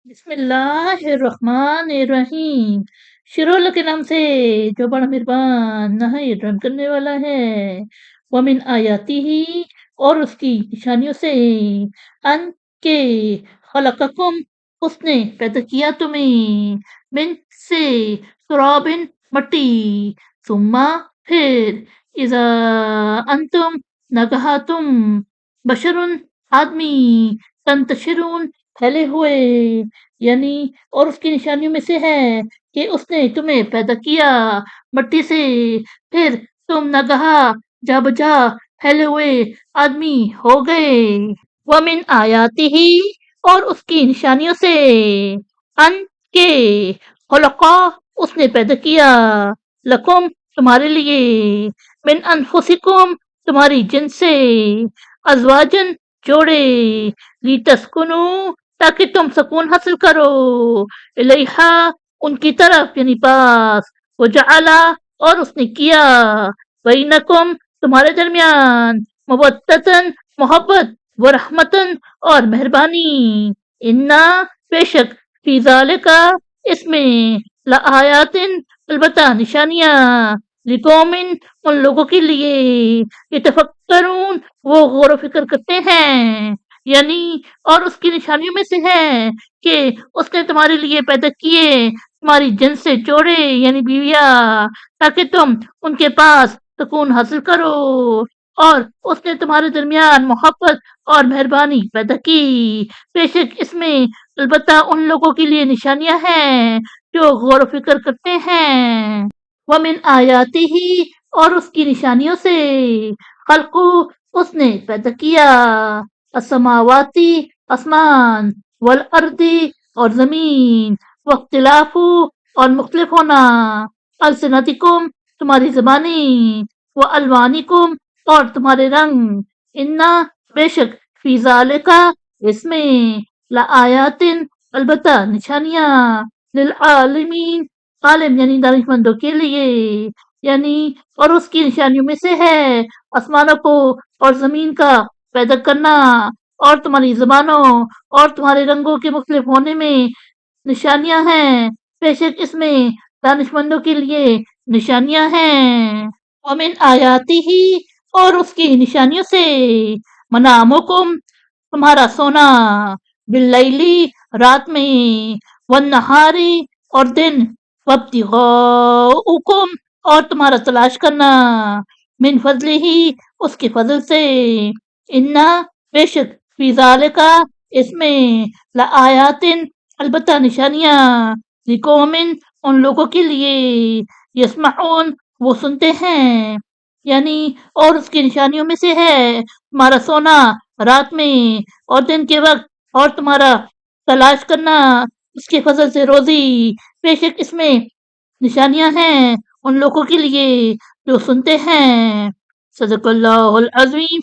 بسم اللہ الرحمن الرحیم، شروع اللہ کے نام سے جو بڑا مہربان نہایت رحم کرنے والا ہے۔ ومن آیاتی ہی، اور اس کی نشانیوں سے، ان کے خلقکم، اس نے پیدا کیا تمہیں، من سے، سرابن، مٹی، ثم، پھر، اذا انتم، نگہا تم، بشرن، آدمی، تنتشرون، پھیلے ہوئے، یعنی اور اس کی نشانیوں میں سے ہے کہ اس نے تمہیں پیدا کیا مٹی سے، پھر تم نگہا، جا بجا، پھیلے ہوئے آدمی ہو گئے۔ ومن آیاتی ہی، اور اس کی نشانیوں سے، ان کے خلقا، اس نے پیدا کیا، لکم، تمہارے لیے، من انفسکم، تمہاری جن سے، ازواجن، جوڑے، لیتسکنو، تاکہ تم سکون حاصل کرو، الیہا، ان کی طرف یعنی پاس، وجعلا، اور اس نے کیا، بینکم، تمہارے درمیان، مودتن، محبت، ورحمتن، اور مہربانی، انا، بے شک، فی ذالکا، اس میں، لآیاتن، البتہ نشانیاں، لقومن، ان لوگوں کے لیے، یتفکرون، وہ غور و فکر کرتے ہیں، یعنی اور اس کی نشانیوں میں سے ہے کہ اس نے تمہارے لیے پیدا کیے تمہاری جن سے جوڑے یعنی بیویاں، تاکہ تم ان کے پاس سکون حاصل کرو، اور اس نے تمہارے درمیان محبت اور مہربانی پیدا کی، بے شک اس میں البتہ ان لوگوں کے لیے نشانیاں ہیں جو غور و فکر کرتے ہیں۔ ومن آیاتی ہی، اور اس کی نشانیوں سے، خلقو، اس نے پیدا کیا، السماواتی، آسمان، والارضی، اور زمین، واختلاف، اور مختلف ہونا، السنتکم، تمہاری زبانیں، والوانکم، اور تمہارے رنگ، انا، بے شک، فی ذالکا، اس میں، لآیاتن، البتہ نشانیاں، للعالمین، عالم یعنی دانشمندوں کے لیے، یعنی اور اس کی نشانیوں میں سے ہے آسمانوں کو اور زمین کا پیدا کرنا، اور تمہاری زبانوں اور تمہارے رنگوں کے مختلف ہونے میں نشانیاں ہیں، بے شک اس میں دانشمندوں کے لیے نشانیاں ہیں۔ ومن آیاتی ہی، اور اس کی نشانیوں سے، منامکم، تمہارا سونا، باللیلی، رات میں، والنہاری، اور دن، وابتغاؤکم، اور تمہارا تلاش کرنا، من فضلہ ہی، اس کے فضل سے، انا، بے شک، فی ذالکا، اس میں، لآیاتن، البتہ نشانیاں، لقومن، ان لوگوں کے لیے، یسمعون، وہ سنتے ہیں، یعنی اور اس کی نشانیوں میں سے ہے تمہارا سونا رات میں اور دن کے وقت، اور تمہارا تلاش کرنا اس کے فضل سے روزی، بے شک اس میں نشانیاں ہیں ان لوگوں کے لیے جو سنتے ہیں۔ صدق اللہ العظیم۔